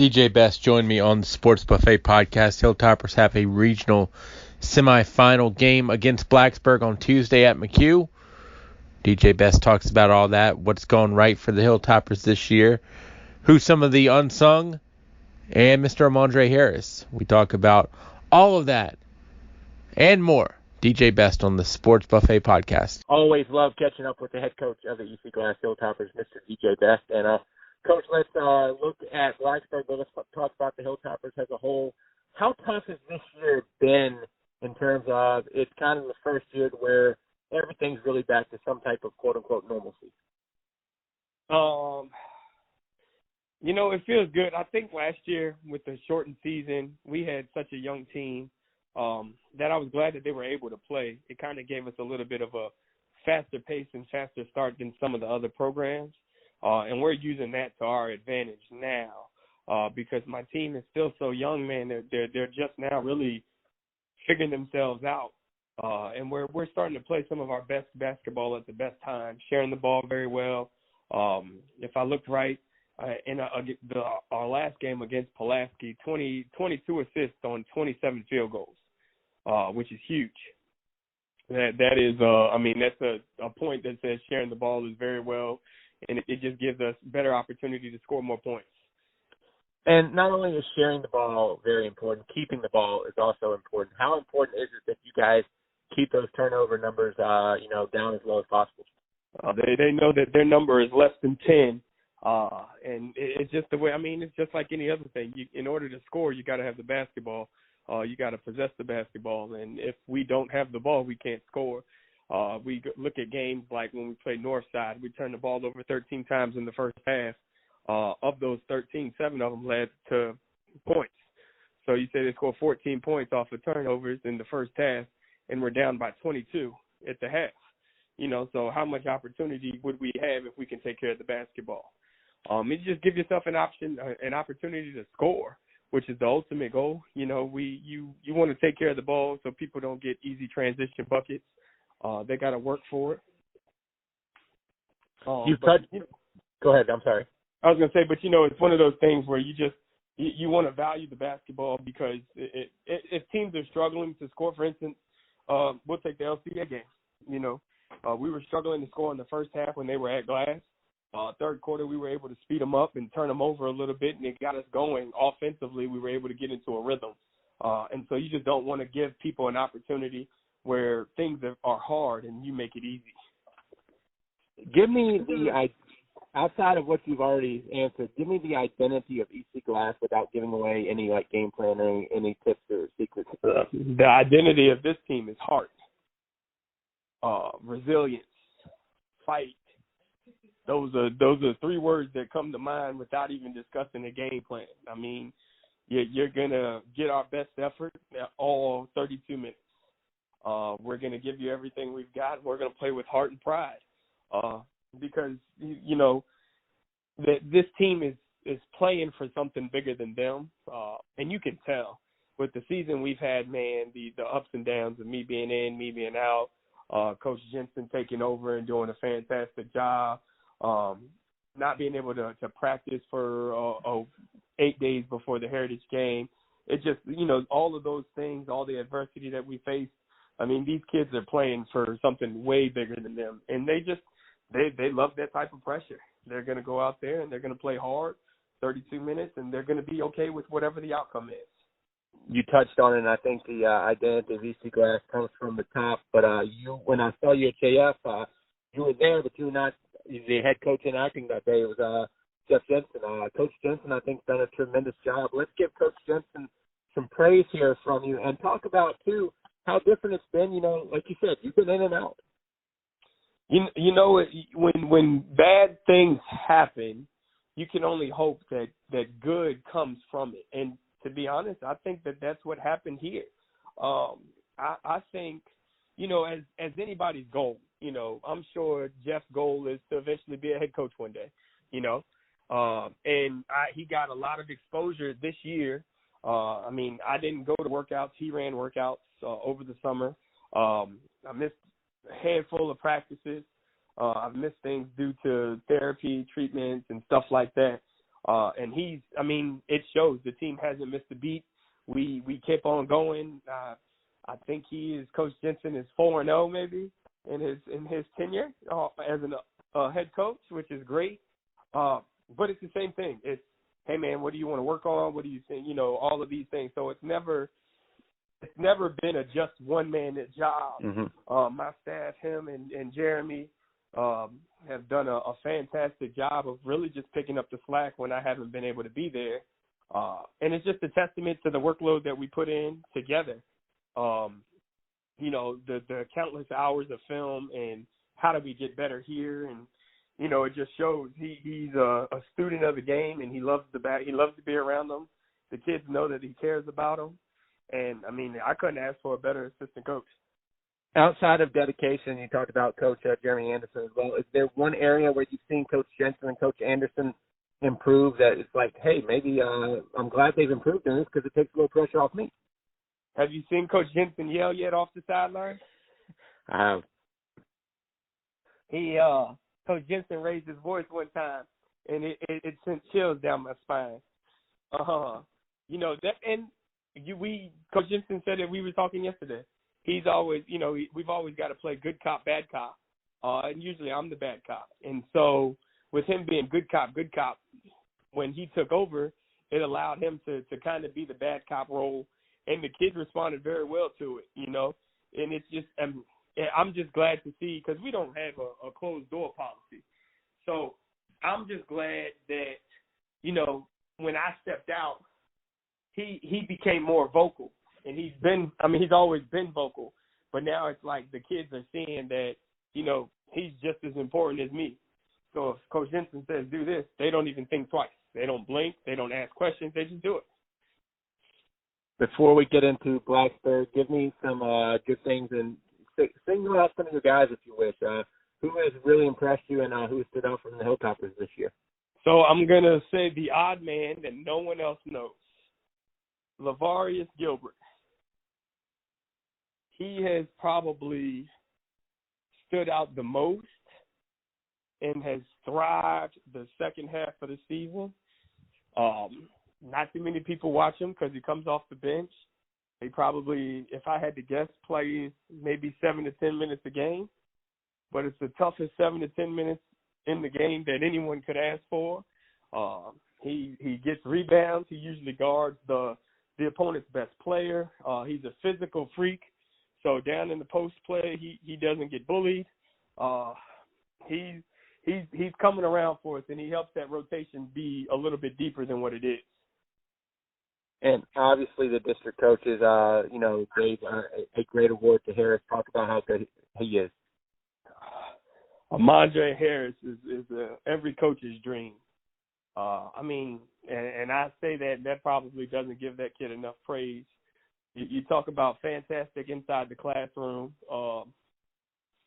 DJ Best joined me on the Sports Buffet podcast. Hilltoppers have a regional semifinal game against Blacksburg on Tuesday at McCue. DJ Best talks about all that, what's going right for the Hilltoppers this year, who's some of the unsung, and Mr. Amandre Harris. We talk about all of that and more. DJ Best on the Sports Buffet podcast. Always love catching up with the head coach of the EC Glass Hilltoppers, Mr. DJ Best. And Coach, let's look at Blacksburg, but let's talk about the Hilltoppers as a whole. How tough has this year been in terms of it's kind of the first year where everything's really back to some type of quote-unquote normalcy? It feels good. I think last year with the shortened season, we had such a young team that I was glad that they were able to play. It kind of gave us a little bit of a faster pace and faster start than some of the other programs. And we're using that to our advantage now because my team is still so young, man. They're just now really figuring themselves out. And we're starting to play some of our best basketball at the best time, sharing the ball very well. If I looked right, in our last game against Pulaski, 22 assists on 27 field goals, which is huge. That is, that's a point that says sharing the ball is very well, and it just gives us better opportunity to score more points. And not only is sharing the ball very important, keeping the ball is also important. How important is it that you guys keep those turnover numbers, down as low as possible? They know that their number is less than 10. And it's just the way, it's just like any other thing. In order to score, you got to have the basketball. You got to possess the basketball. And if we don't have the ball, we can't score. We look at games like when we played Northside, we turned the ball over 13 times in the first half. Of those 13, 7 of them led to points. So you say they scored 14 points off of turnovers in the first half, and we're down by 22 at the half. So how much opportunity would we have if we can take care of the basketball? You just give yourself an opportunity to score, which is the ultimate goal. You want to take care of the ball so people don't get easy transition buckets. They got to work for it. Go ahead. I'm sorry. I was going to say, but it's one of those things where you want to value the basketball because if teams are struggling to score, for instance, we'll take the LCA game. We were struggling to score in the first half when they were at Glass. Third quarter, we were able to speed them up and turn them over a little bit, and it got us going offensively. We were able to get into a rhythm. And so you just don't want to give people an opportunity where things are hard and you make it easy. Give me outside of what you've already answered, give me the identity of EC Glass without giving away any game plan or any tips or secrets. The identity of this team is heart, resilience, fight. Those are 3 words that come to mind without even discussing a game plan. You're going to get our best effort all 32 minutes. We're going to give you everything we've got. We're going to play with heart and pride because, that this team is playing for something bigger than them. And you can tell with the season we've had, man, the ups and downs of me being in, me being out, Coach Jensen taking over and doing a fantastic job. Not being able to practice for 8 days before the Heritage game. It just, all of those things, all the adversity that we face. These kids are playing for something way bigger than them. And they love that type of pressure. They're going to go out there and they're going to play hard 32 minutes, and they're going to be okay with whatever the outcome is. You touched on it, and I think the identity of EC Glass comes from the top. But when I saw you at JF, you were there, but you were not the head coach in acting that day. It was Jeff Jensen. Coach Jensen, I think, done a tremendous job. Let's give Coach Jensen some praise here from you and talk about, too, how different it's been. Like you said, you've been in and out. When bad things happen, you can only hope that good comes from it. And to be honest, I think that's what happened here. I think, as anybody's goal, I'm sure Jeff's goal is to eventually be a head coach one day, and he got a lot of exposure this year. I didn't go to workouts. He ran workouts over the summer. I missed a handful of practices. I've missed things due to therapy, treatments, and stuff like that. And it shows. The team hasn't missed a beat. We kept on going. I think Coach Jensen is 4-0 maybe in his tenure as a head coach, which is great. But it's the same thing. It's, hey man, what do you want to work on? What do you think? All of these things. So it's never been a just one man job. Mm-hmm. My staff, him and Jeremy, have done a fantastic job of really just picking up the slack when I haven't been able to be there. And it's just a testament to the workload that we put in together. The countless hours of film and how do we get better here. And, it just shows he's a student of the game and he loves to be around them. The kids know that he cares about them. And, I couldn't ask for a better assistant coach. Outside of dedication, you talked about Coach Jeremy Anderson as well. Is there one area where you've seen Coach Jensen and Coach Anderson improve that it's like, hey, maybe I'm glad they've improved in this because it takes a little pressure off me? Have you seen Coach Jensen yell yet off the sideline? I have. Coach Jensen raised his voice one time, and it sent chills down my spine. Coach Jensen said that we were talking yesterday. He's always, we've always got to play good cop, bad cop, and usually I'm the bad cop. And so with him being good cop, when he took over, it allowed him to kind of be the bad cop role, and the kids responded very well to it, And it's just, I'm just glad to see, because we don't have a closed door policy. So I'm just glad that, when I stepped out, he became more vocal. And he's always been vocal, but now it's like the kids are seeing that, he's just as important as me. So if Coach Jensen says do this, they don't even think twice. They don't blink. They don't ask questions. They just do it. Before we get into Blacksburg, give me some good things and single out some of your guys if you wish. Who has really impressed you and who stood out from the Hilltoppers this year? So I'm going to say the odd man that no one else knows, Lavarius Gilbert. He has probably stood out the most and has thrived the second half of the season. Not too many people watch him because he comes off the bench. He probably, if I had to guess, plays maybe 7 to 10 minutes a game. But it's the toughest 7 to 10 minutes in the game that anyone could ask for. He gets rebounds. He usually guards the opponent's best player. He's a physical freak. So down in the post play, he doesn't get bullied. He's coming around for us, and he helps that rotation be a little bit deeper than what it is. And obviously the district coaches, gave a great award to Harris. Talk about how good he is. Amandre Harris is every coach's dream. And I say that probably doesn't give that kid enough praise. You talk about fantastic inside the classroom,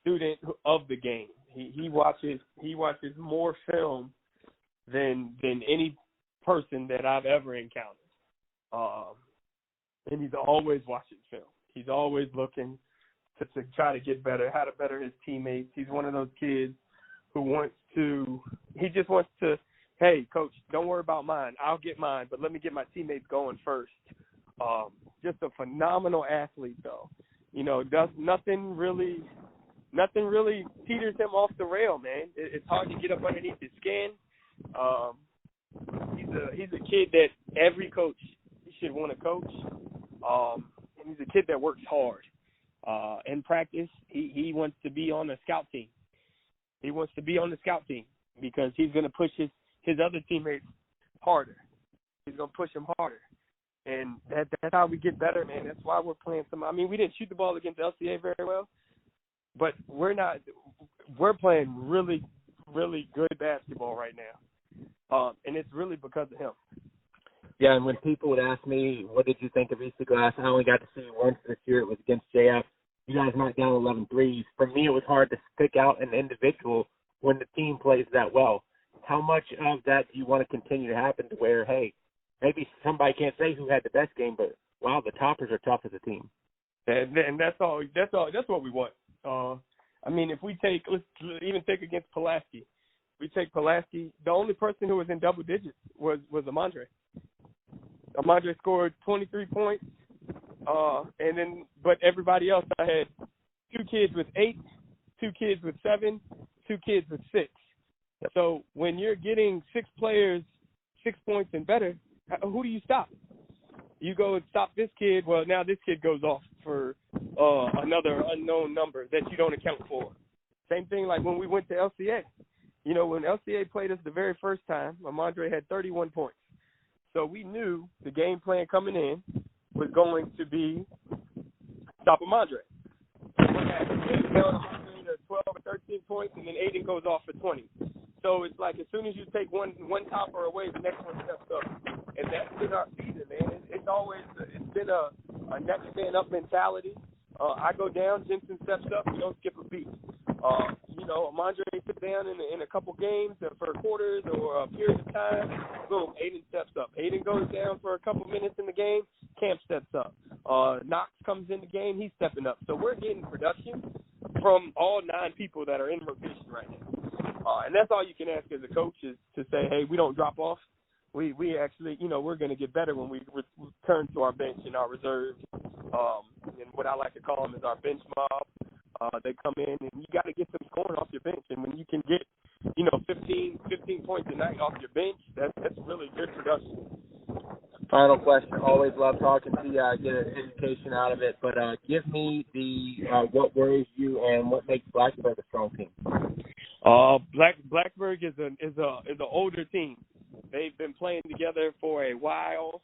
student of the game. He watches more film than any person that I've ever encountered. And he's always watching film. He's always looking to try to get better, how to better his teammates. He's one of those kids who just wants to, hey, coach, don't worry about mine. I'll get mine, but let me get my teammates going first. Just a phenomenal athlete, though. Does nothing really teeters him off the rail, man. It's hard to get up underneath his skin. He's a kid that every coach should want to coach. And he's a kid that works hard. In practice, he wants to be on the scout team. He wants to be on the scout team because he's going to push his other teammates harder. He's going to push them harder. And that's how we get better, man. That's why we're playing we didn't shoot the ball against LCA very well, but we're playing really, really good basketball right now. And it's really because of him. Yeah, and when people would ask me, what did you think of East Glass? I only got to see once this year. It was against JF. You guys knocked down 11 threes. For me, it was hard to pick out an individual when the team plays that well. How much of that do you want to continue to happen to where, hey, maybe somebody can't say who had the best game, but, wow, the Toppers are tough as a team. And that's all. That's what we want. If let's even take against Pulaski. We take Pulaski. The only person who was in double digits was Amandre. Amandre scored 23 points, but everybody else, I had 2 kids with 8, 2 kids with 7, 2 kids with 6. So when you're getting 6 players 6 points and better, who do you stop? You go and stop this kid. Well, now this kid goes off for another unknown number that you don't account for. Same thing like when we went to LCA. You know, when LCA played us the very first time, Amandre had 31 points. So we knew the game plan coming in was going to be stop Amandre. What happened? They held Amandre to 12 or 13 points, and then Aiden goes off for 20. So it's like as soon as you take one topper away, the next one steps up. And that's been our season, man. It's been a next man up mentality. I go down, Jensen steps up, you don't skip a beat. You know, Amandre sits down in a couple games for quarters or a period of time, boom, Aiden steps up. Aiden goes down for a couple minutes in the game, Camp steps up. Knox comes in the game, he's stepping up. So we're getting production from all 9 people that are in rotation right now. And that's all you can ask as a coach is to say, hey, we don't drop off. We actually, you know, we're going to get better when we return to our bench and our reserves. And what I like to call them is our bench mob. They come in, and you got to get some scoring off your bench. And when you can get, you know, 15 points a night off your bench, that's really good production. Final question. Always love talking to you. I get an education out of it. But give me what worries you and what makes Blacksburg a strong team. Blacksburg is an older team. They've been playing together for a while.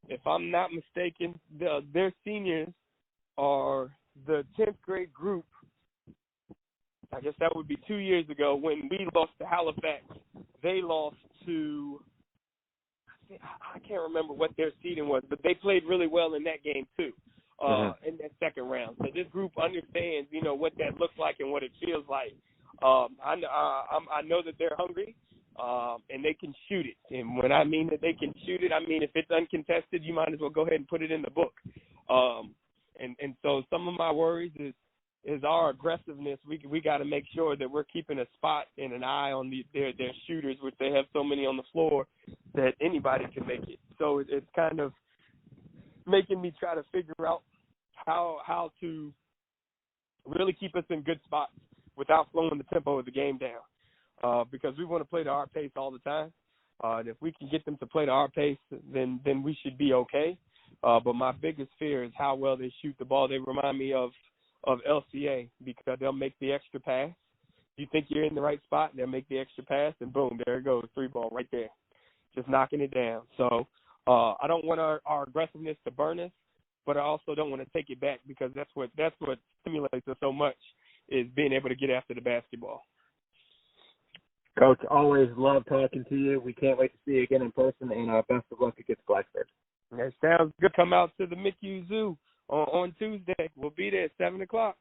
If I'm not mistaken, their seniors are the 10th grade group. I guess that would be 2 years ago when we lost to Halifax. They lost to, I can't remember what their seeding was, but they played really well in that game too, in that second round. So this group understands, you know, what that looks like and what it feels like. I know that they're hungry, and they can shoot it. And when I mean that they can shoot it, I mean if it's uncontested, you might as well go ahead and put it in the book. And so some of my worries is our aggressiveness. We got to make sure that we're keeping a spot and an eye on their shooters, which they have so many on the floor that anybody can make it. So it's kind of making me try to figure out how to really keep us in good spots without slowing the tempo of the game down, because we want to play to our pace all the time. And if we can get them to play to our pace, then we should be okay. But my biggest fear is how well they shoot the ball. They remind me of LCA because they'll make the extra pass. You think you're in the right spot, they'll make the extra pass, and boom, there it goes, 3-ball right there, just knocking it down. So I don't want our aggressiveness to burn us, but I also don't want to take it back because that's what stimulates us so much is being able to get after the basketball. Coach, always love talking to you. We can't wait to see you again in person, and best of luck against Blacksburg. That sounds good. Come out to the McCue Zoo on Tuesday. We'll be there at 7 o'clock.